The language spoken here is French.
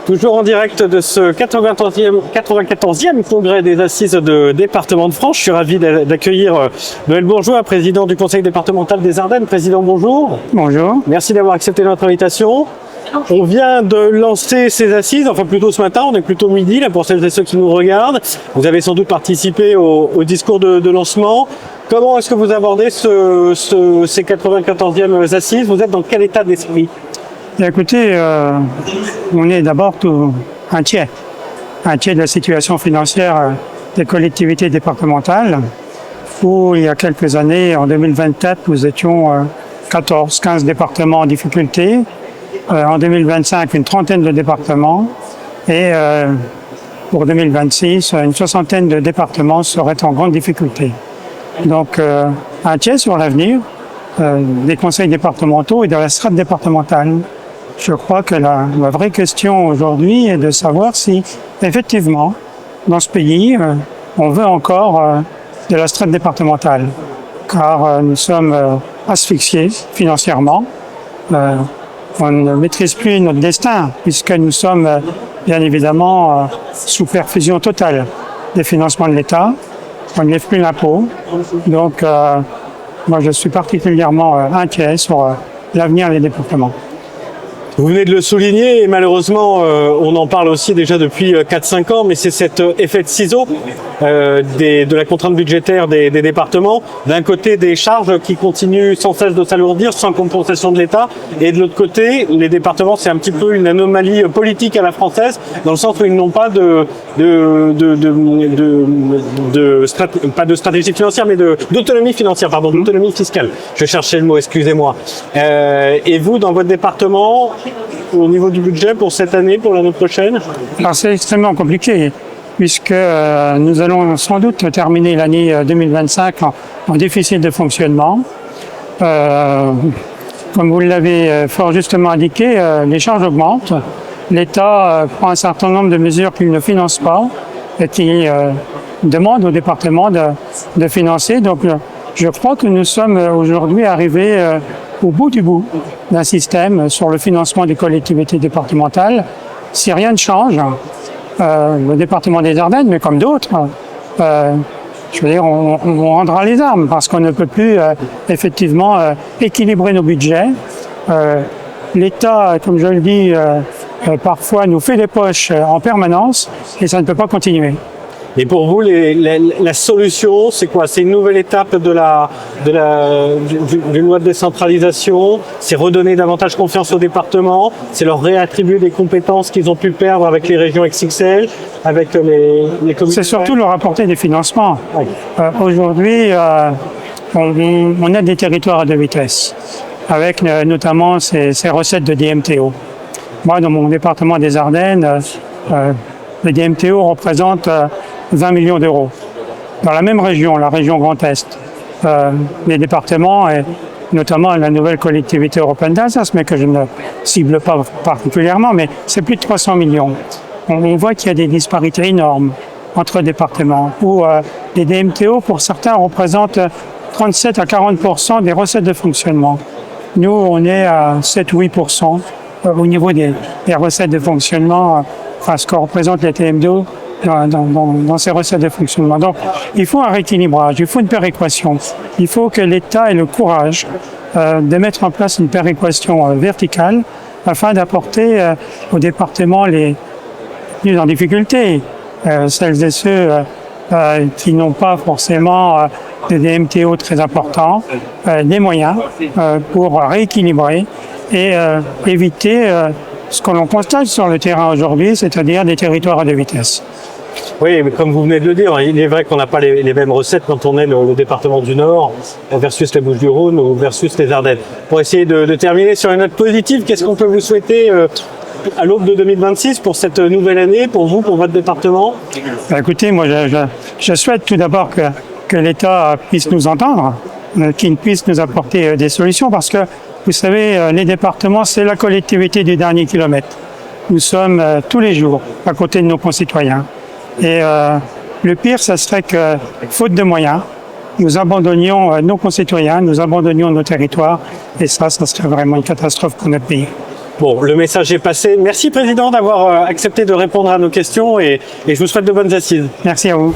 Toujours en direct de ce 94e congrès des Assises de département de France. Je suis ravi d'accueillir Noël Bourgeois, président du conseil départemental des Ardennes. Président, bonjour. Bonjour. Merci d'avoir accepté notre invitation. On vient de lancer ces assises, enfin plutôt ce matin, on est plutôt midi là pour celles et ceux qui nous regardent. Vous avez sans doute participé au discours de lancement. Comment est-ce que vous abordez ces 94e assises? Vous êtes dans quel état d'esprit? Écoutez, on est d'abord inquiet de la situation financière des collectivités départementales, où il y a quelques années, en 2024, nous étions 14-15 départements en difficulté, en 2025, une trentaine de départements, et pour 2026, une soixantaine de départements seraient en grande difficulté. Donc, inquiet sur l'avenir des conseils départementaux et de la strate départementale. Je crois que la vraie question aujourd'hui est de savoir si, effectivement, dans ce pays, on veut encore de la strate départementale, car nous sommes asphyxiés financièrement. On ne maîtrise plus notre destin, puisque nous sommes, bien évidemment, sous perfusion totale des financements de l'État. On ne lève plus l'impôt. Donc, moi, je suis particulièrement inquiet sur l'avenir des départements. Vous venez de le souligner et malheureusement, on en parle aussi déjà depuis 4-5 ans, mais c'est cet effet de ciseau de la contrainte budgétaire des départements. D'un côté, des charges qui continuent sans cesse de s'alourdir sans compensation de l'État, et de l'autre côté, les départements, c'est un petit peu une anomalie politique à la française, dans le sens où ils n'ont pas pas de stratégie financière, mais d'autonomie financière, pardon, d'autonomie fiscale. Je cherchais le mot, excusez-moi. Et vous, dans votre département, au niveau du budget pour cette année, pour l'année prochaine? Alors c'est extrêmement compliqué, puisque nous allons sans doute terminer l'année 2025 en déficit de fonctionnement. Comme vous l'avez fort justement indiqué, les charges augmentent. L'État prend un certain nombre de mesures qu'il ne finance pas et qui demande au département de financer. Donc je crois que nous sommes aujourd'hui arrivés au bout du bout d'un système sur le financement des collectivités départementales. Si rien ne change, le département des Ardennes, mais comme d'autres, je veux dire, on rendra les armes parce qu'on ne peut plus effectivement équilibrer nos budgets. L'État, comme je le dis, parfois nous fait des poches en permanence et ça ne peut pas continuer. Et pour vous, la solution, c'est quoi? C'est une nouvelle étape d'une loi de décentralisation? C'est redonner davantage confiance aux départements? C'est leur réattribuer des compétences qu'ils ont pu perdre avec les régions XXL, avec les communes? C'est surtout leur apporter des financements. Oui. Aujourd'hui, on a des territoires à deux vitesses, avec notamment ces recettes de DMTO. Moi, dans mon département des Ardennes, le DMTO représente 20 millions d'euros. Dans la même région, la région Grand Est, les départements, et notamment la nouvelle collectivité européenne d'Alsace, mais que je ne cible pas particulièrement, mais c'est plus de 300 millions. On voit qu'il y a des disparités énormes entre départements, où les DMTO, pour certains, représentent 37 à 40% des recettes de fonctionnement. Nous, on est à 7-8% au niveau des recettes de fonctionnement, enfin ce que représentent les TMDO dans ces recettes de fonctionnement. Donc, il faut un rééquilibrage, il faut une péréquation. Il faut que l'État ait le courage de mettre en place une péréquation verticale afin d'apporter aux départements les plus en difficulté, celles et ceux qui n'ont pas forcément des MTO très importants, des moyens pour rééquilibrer et éviter ce que l'on constate sur le terrain aujourd'hui, c'est-à-dire des territoires à deux vitesses. Oui, mais comme vous venez de le dire, il est vrai qu'on n'a pas les mêmes recettes quand on est le département du Nord versus les Bouches-du-Rhône ou versus les Ardennes. Pour essayer de terminer sur une note positive, qu'est-ce qu'on peut vous souhaiter à l'aube de 2026 pour cette nouvelle année, pour vous, pour votre département? Écoutez, moi je souhaite tout d'abord que l'État puisse nous entendre, qu'il puisse nous apporter des solutions, parce que vous savez, les départements, c'est la collectivité du dernier kilomètre. Nous sommes tous les jours à côté de nos concitoyens. Et le pire, ça serait que, faute de moyens, nous abandonnions nos concitoyens, nous abandonnions nos territoires, et ça serait vraiment une catastrophe pour notre pays. Bon, le message est passé. Merci Président d'avoir accepté de répondre à nos questions et je vous souhaite de bonnes assises. Merci à vous.